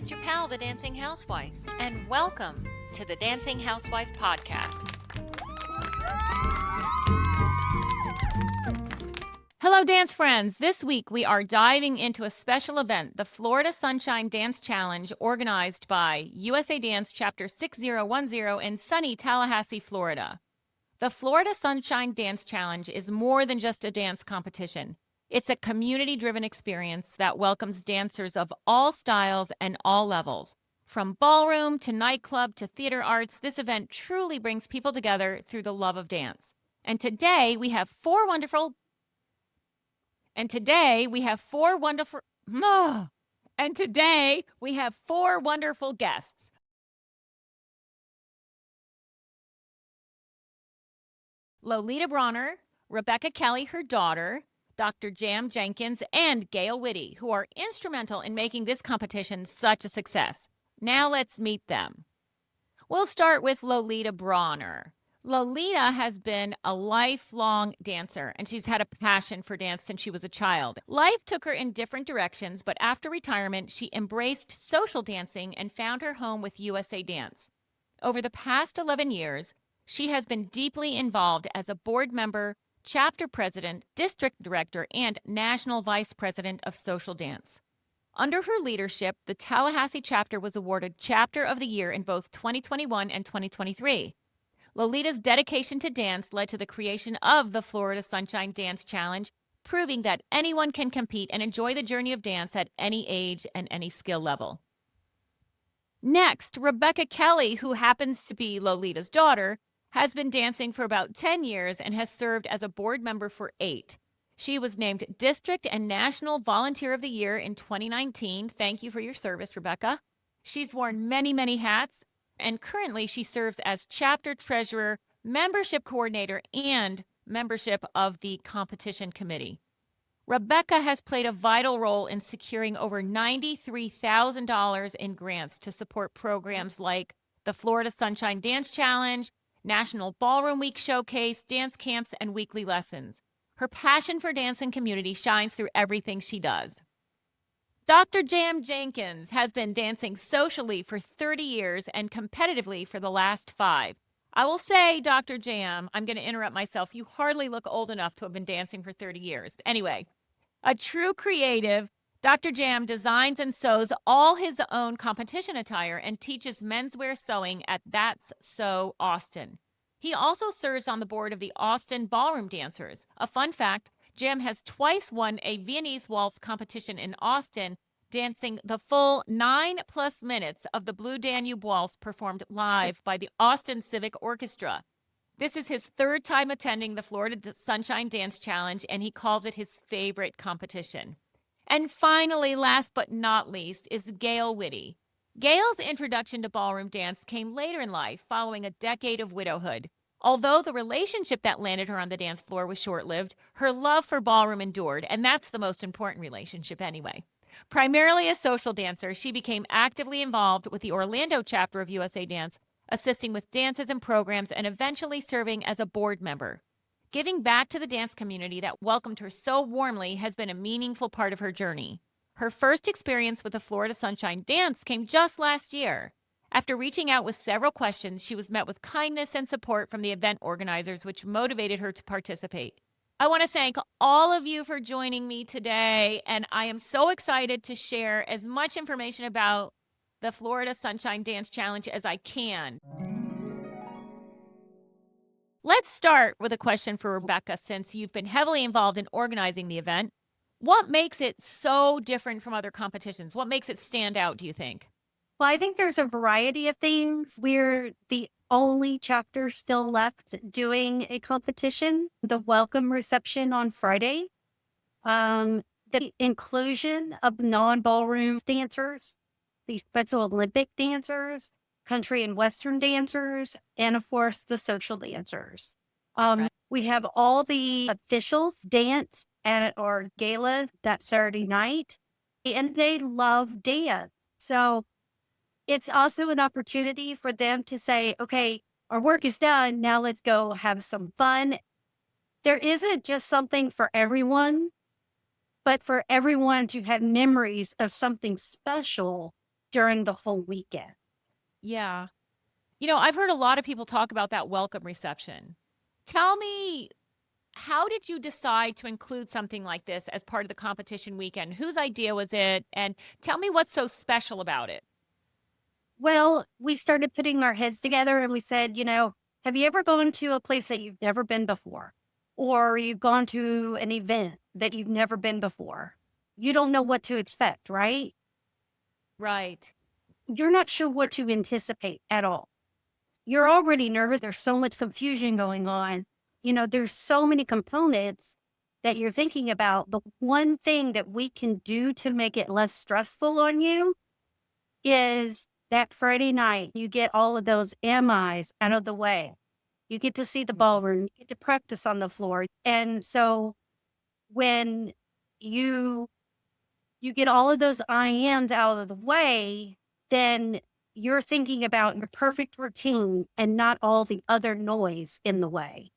It's your pal, the Dancing Housewife, and welcome to the Dancing Housewife podcast. Hello, dance friends. This week we are diving into a special event, the Florida Sunshine Dance Challenge, organized by USA Dance Chapter 6010 in sunny Tallahassee, Florida. The Florida Sunshine Dance Challenge is more than just a dance competition. It's a community-driven experience that welcomes dancers of all styles and all levels. From ballroom to nightclub to theater arts, this event truly brings people together through the love of dance. And today we have four wonderful guests. Lolita Brawner, Rebecca Kelley, her daughter, Dr. Jenkins, and Gayle Witty, who are instrumental in making this competition such a success. Now let's meet them. We'll start with Lolita Brawner. Lolita has been a lifelong dancer, and she's had a passion for dance since she was a child. Life took her in different directions, but after retirement, she embraced social dancing and found her home with USA Dance. Over the past 11 years, she has been deeply involved as a board member, chapter president, district director, and national vice president of social dance. Under her leadership, the Tallahassee chapter was awarded Chapter of the Year in both 2021 and 2023. Lolita's dedication to dance led to the creation of the Florida Sunshine Dance Challenge, proving that anyone can compete and enjoy the journey of dance at any age and any skill level. Next, Rebecca Kelley, who happens to be Lolita's daughter, has been dancing for about 10 years and has served as a board member for 8. She was named District and National Volunteer of the Year in 2019. Thank you for your service, Rebecca. She's worn many, many hats, and currently she serves as chapter treasurer, membership coordinator, and membership of the competition committee. Rebecca has played a vital role in securing over $93,000 in grants to support programs like the Florida Sunshine Dance Challenge, National Ballroom Week Showcase, dance camps, and weekly lessons. Her passion for dance and community shines through everything she does. Dr. Jenkins has been dancing socially for 30 years and competitively for the last 5. I will say, Dr. Jam, I'm going to interrupt myself. You hardly look old enough to have been dancing for 30 years. Anyway, a true creative, Dr. Jam designs and sews all his own competition attire and teaches menswear sewing at That's Sew Austin. He also serves on the board of the Austin Ballroom Dancers. A fun fact, Jam has twice won a Viennese waltz competition in Austin, dancing the full 9+ minutes of the Blue Danube Waltz performed live by the Austin Civic Orchestra. This is his 3rd time attending the Florida Sunshine Dance Challenge, and he calls it his favorite competition. And finally, last but not least, is Gayle Witty. Gayle's introduction to ballroom dance came later in life, following a decade of widowhood. Although the relationship that landed her on the dance floor was short-lived, her love for ballroom endured, and that's the most important relationship anyway. Primarily a social dancer, she became actively involved with the Orlando chapter of USA Dance, assisting with dances and programs, and eventually serving as a board member. Giving back to the dance community that welcomed her so warmly has been a meaningful part of her journey. Her first experience with the Florida Sunshine Dance came just last year. After reaching out with several questions, she was met with kindness and support from the event organizers, which motivated her to participate. I want to thank all of you for joining me today, and I am so excited to share as much information about the Florida Sunshine Dance Challenge as I can. Let's start with a question for Rebecca, since you've been heavily involved in organizing the event. What makes it so different from other competitions? What makes it stand out, do you think? Well, I think there's a variety of things. We're the only chapter still left doing a competition. The welcome reception on Friday, the inclusion of non-ballroom dancers, the Special Olympic dancers, country and Western dancers, and of course, the social dancers. Right. We have all the officials dance at our gala that Saturday night, and they love dance. So it's also an opportunity for them to say, okay, our work is done. Now let's go have some fun. There isn't just something for everyone, but for everyone to have memories of something special during the whole weekend. Yeah. I've heard a lot of people talk about that welcome reception. Tell me, how did you decide to include something like this as part of the competition weekend? Whose idea was it? And tell me what's so special about it. Well, we started putting our heads together and we said, have you ever gone to a place that you've never been before? Or you've gone to an event that you've never been before? You don't know what to expect, right? Right. You're not sure what to anticipate at all. You're already nervous. There's so much confusion going on. There's so many components that you're thinking about. The one thing that we can do to make it less stressful on you is that Friday night, you get all of those MIs out of the way. You get to see the ballroom, you get to practice on the floor. And so when you get all of those I ams out of the way, then you're thinking about your perfect routine and not all the other noise in the way.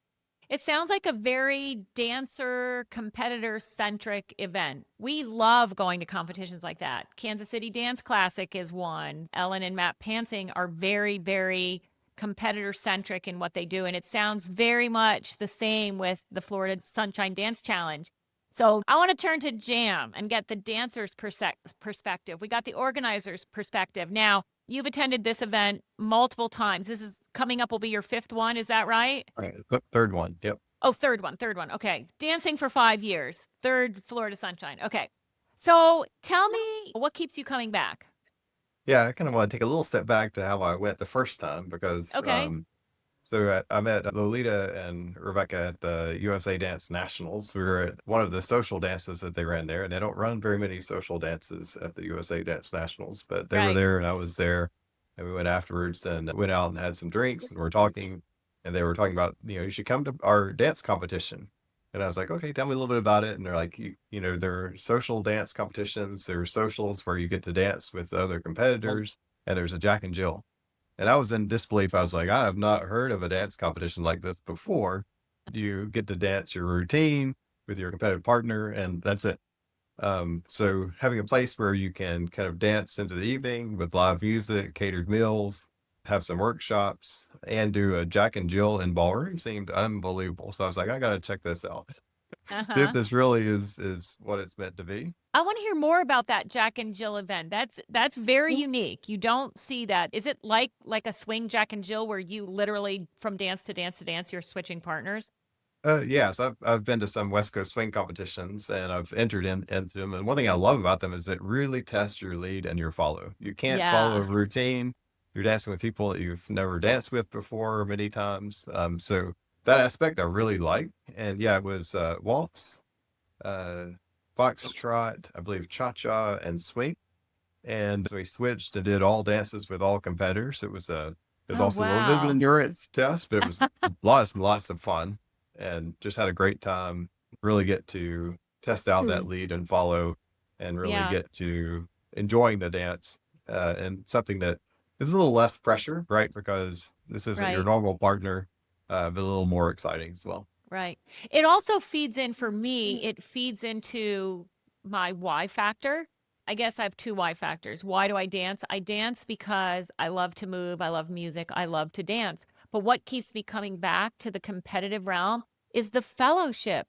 It sounds like a very dancer, competitor centric event. We love going to competitions like that. Kansas City Dance Classic is one. Ellen and Matt Pansing are very, very competitor centric in what they do. And it sounds very much the same with the Florida Sunshine Dance Challenge. So I want to turn to Jam and get the dancer's perspective. We got the organizer's perspective. Now, you've attended this event multiple times. This is coming up, will be your fifth one. Is that right? Right. Third one. Yep. Oh, third one. Okay. Dancing for 5 years. Third Florida Sunshine. Okay. So tell me, what keeps you coming back? Yeah, I kind of want to take a little step back to how I went the first time because Okay. so I met Lolita and Rebecca at the USA Dance Nationals. We were at one of the social dances that they ran there, and they don't run very many social dances at the USA Dance Nationals, but they were Right. there and I was there, and we went afterwards and went out and had some drinks and we're talking, and they were talking about, you should come to our dance competition. And I was like, okay, tell me a little bit about it. And they're like, there are social dance competitions. There are socials where you get to dance with other competitors, and there's a Jack and Jill. And I was in disbelief. I was like, I have not heard of a dance competition like this before. You get to dance your routine with your competitive partner, and that's it. So having a place where you can kind of dance into the evening with live music, catered meals, have some workshops, and do a Jack and Jill in ballroom seemed unbelievable. So I was like, I got to check this out. See if Uh-huh. this really is what it's meant to be. I want to hear more about that Jack and Jill event. That's very unique. You don't see that. Is it like a swing Jack and Jill where you literally from dance to dance to dance you're switching partners? Yes, I've been to some West Coast swing competitions and I've entered into them. And one thing I love about them is it really tests your lead and your follow. You can't follow a Yeah. routine. You're dancing with people that you've never danced with before many times. So that aspect I really like. And yeah, it was waltz, uh, foxtrot, I believe cha-cha and swing. And so we switched and did all dances with all competitors. It was Oh, also a little bit of an wow. endurance test, but it was lots of fun and just had a great time. Really get to test out that lead and follow and really Yeah. get to enjoying the dance and something that is a little less pressure, right? Because this isn't your Right. normal partner, but a little more exciting as well. Right. It also feeds in for me, it feeds into my why factor. I guess I have two why factors. Why do I dance? I dance because I love to move, I love music, I love to dance. But what keeps me coming back to the competitive realm is the fellowship.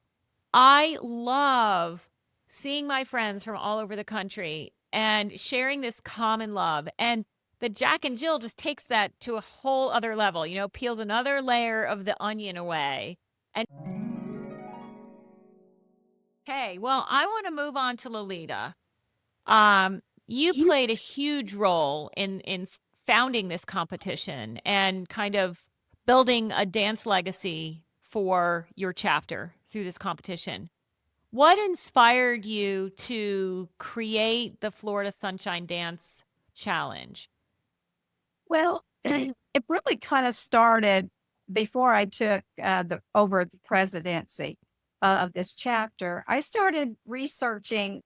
I love seeing my friends from all over the country and sharing this common love. And the Jack and Jill just takes that to a whole other level, peels another layer of the onion away. And okay, well, I want to move on to Lolita. You played a huge role in founding this competition and kind of building a dance legacy for your chapter through this competition. What inspired you to create the Florida Sunshine Dance Challenge? Well, it really kind of started before I took over the presidency of this chapter. I started researching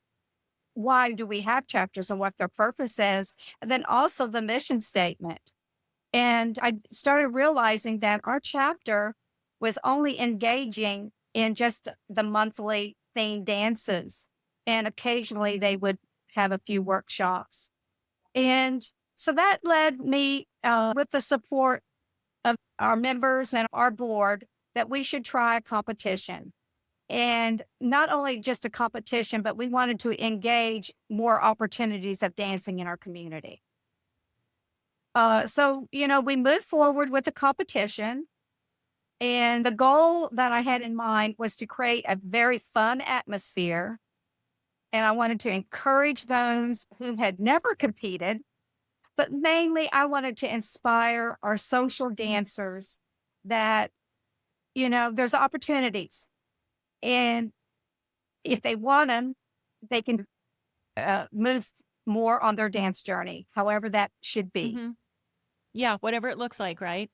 why do we have chapters and what their purpose is, and then also the mission statement. And I started realizing that our chapter was only engaging in just the monthly themed dances, and occasionally they would have a few workshops. And so that led me, with the support of our members and our board, that we should try a competition. And not only just a competition, but we wanted to engage more opportunities of dancing in our community. So, we moved forward with the competition. And the goal that I had in mind was to create a very fun atmosphere. And I wanted to encourage those who had never competed, but mainly I wanted to inspire our social dancers that, there's opportunities. And if they want them, they can move more on their dance journey, however that should be. Mm-hmm. Yeah, whatever it looks like, right?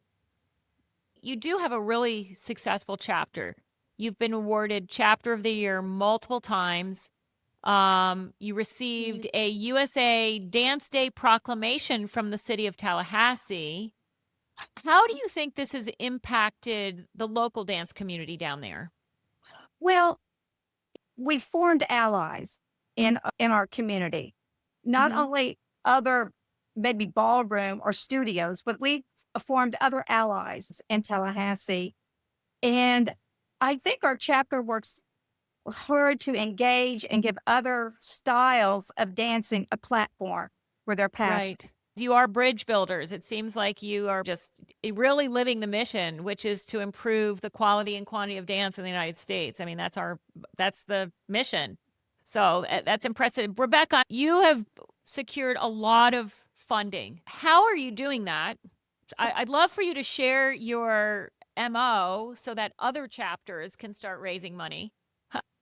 You do have a really successful chapter. You've been awarded Chapter of the Year multiple times. You received a USA Dance Day proclamation from the city of Tallahassee. How do you think this has impacted the local dance community down there? Well, we formed allies in our community, not Mhm. only other maybe ballroom or studios, but we formed other allies in Tallahassee. And I think our chapter works hard to engage and give other styles of dancing a platform where they're passionate. Right. You are bridge builders. It seems like you are just really living the mission, which is to improve the quality and quantity of dance in the United States. I mean, that's the mission. So that's impressive. Rebecca, you have secured a lot of funding. How are you doing that? I'd love for you to share your MO so that other chapters can start raising money.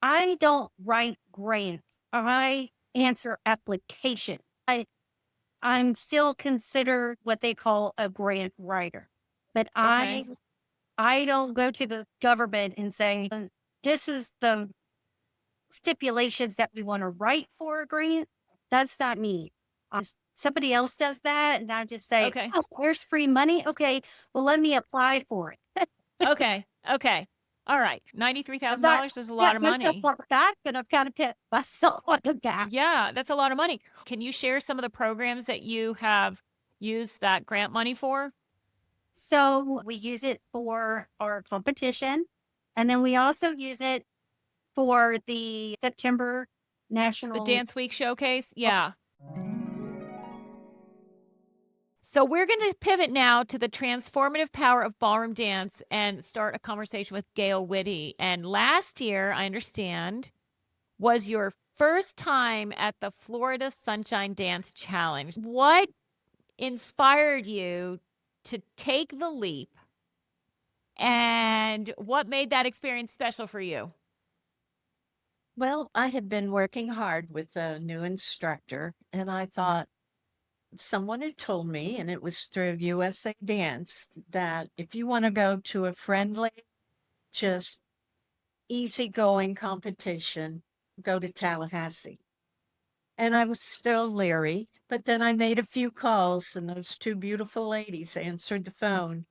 I don't write grants. I answer applications. I'm still considered what they call a grant writer, but Okay. I don't go to the government and say, this is the stipulations that we want to write for a grant. That's not me. Somebody else does that, and I just say, Okay. oh, there's free money. Okay, well, let me apply for it. Okay. Okay. All right. $93,000 is a lot of myself money. on the back, but I've kind of pat myself on the back. Yeah, that's a lot of money. Can you share some of the programs that you have used that grant money for? So we use it for our competition, and then we also use it for the September The National. Dance Week Showcase? Yeah. So we're going to pivot now to the transformative power of ballroom dance and start a conversation with Gayle Witty. And last year, I understand, was your first time at the Florida Sunshine Dance Challenge. What inspired you to take the leap, and what made that experience special for you? Well, I had been working hard with a new instructor, and I thought someone had told me, and it was through USA Dance, that if you want to go to a friendly, just easygoing competition, go to Tallahassee. And I was still leery, but then I made a few calls, and those two beautiful ladies answered the phone,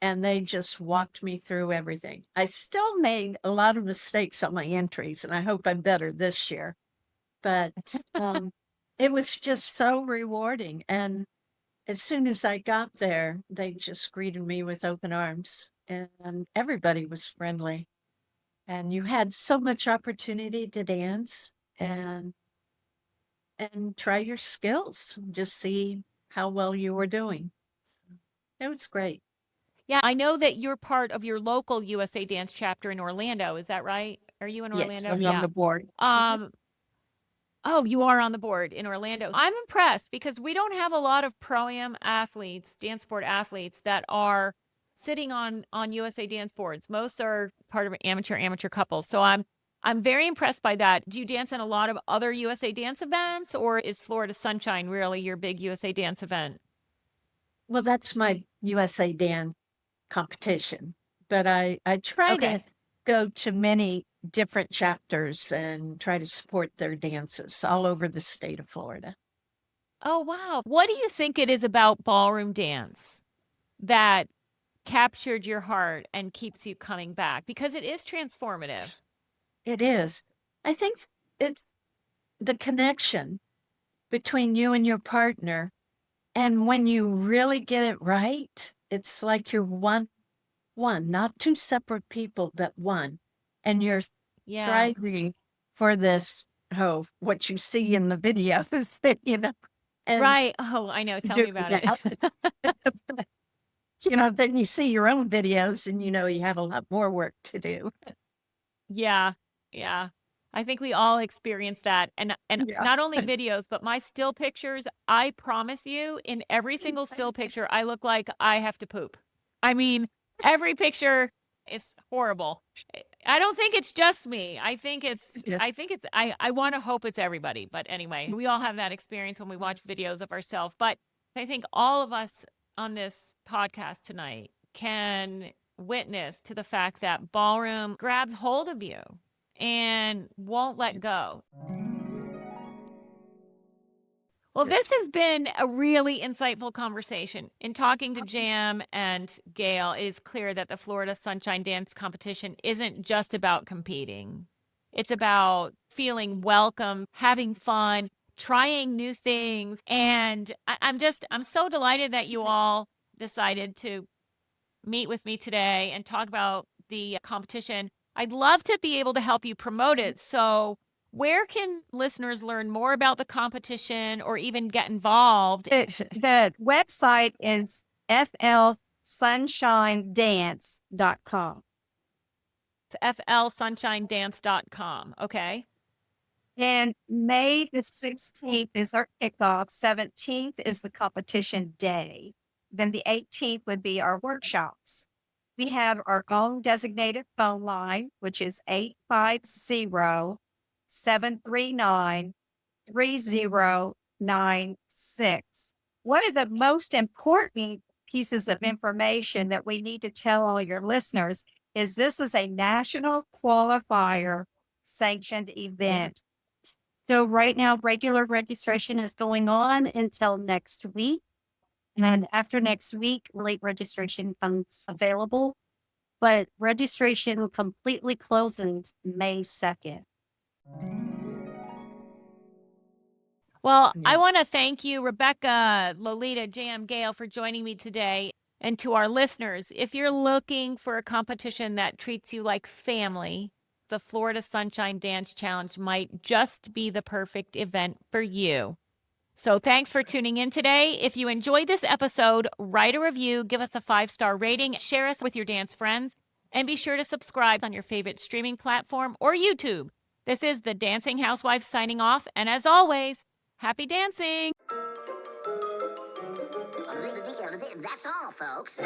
and they just walked me through everything. I still made a lot of mistakes on my entries, and I hope I'm better this year. But it was just so rewarding. And as soon as I got there, they just greeted me with open arms, and everybody was friendly. And you had so much opportunity to dance and try your skills, just see how well you were doing. It was great. Yeah, I know that you're part of your local USA Dance chapter in Orlando. Is that right? Are you in Yes, Orlando? I'm on Yeah. the board. Oh, you are on the board in Orlando. I'm impressed because we don't have a lot of pro-am athletes, dance sport athletes that are sitting on USA Dance boards. Most are part of amateur couples. So I'm very impressed by that. Do you dance in a lot of other USA Dance events, or is Florida Sunshine really your big USA Dance event? Well, that's my USA Dance competition, but I try Okay. to go to many different chapters and try to support their dances all over the state of Florida. Oh, wow. What do you think it is about ballroom dance that captured your heart and keeps you coming back? Because it is transformative. It is. I think it's the connection between you and your partner. And when you really get it right, it's like you're one, not two separate people, but one. And you're Yeah. striving for this, what you see in the videos, and Right. Oh, I know. Tell me doing about it. that. Then you see your own videos and you have a lot more work to do. Yeah. Yeah. I think we all experience that. And Yeah. not only videos, but my still pictures, I promise you, in every single still picture, I look like I have to poop. I mean, every picture is horrible. I don't think it's just me. I think it's Yeah. I want to hope it's everybody. But anyway, we all have that experience when we watch videos of ourselves. But I think all of us on this podcast tonight can witness to the fact that ballroom grabs hold of you and won't let go. Well, this has been a really insightful conversation. In talking to Jam and Gayle, it is clear that the Florida Sunshine Dance Competition isn't just about competing. It's about feeling welcome, having fun, trying new things. And I'm so delighted that you all decided to meet with me today and talk about the competition. I'd love to be able to help you promote it. So where can listeners learn more about the competition or even get involved? The website is flsunshinedance.com. It's flsunshinedance.com. Okay. And May the 16th is our kickoff. 17th is the competition day. Then the 18th would be our workshops. We have our own designated phone line, which is 850-739-3096. One of the most important pieces of information that we need to tell all your listeners is this is a national qualifier sanctioned event. So right now, regular registration is going on until next week. And after next week, late registration becomes available. But registration completely closes May 2nd. Well, Yeah. I want to thank you, Rebecca, Lolita, Jam, Gayle, for joining me today. And to our listeners, if you're looking for a competition that treats you like family, the Florida Sunshine Dance Challenge might just be the perfect event for you. So thanks for tuning in today. If you enjoyed this episode, write a review, give us a 5-star rating, share us with your dance friends, and be sure to subscribe on your favorite streaming platform or YouTube. This is the Dancing Housewife signing off. And as always, happy dancing. That's all, folks.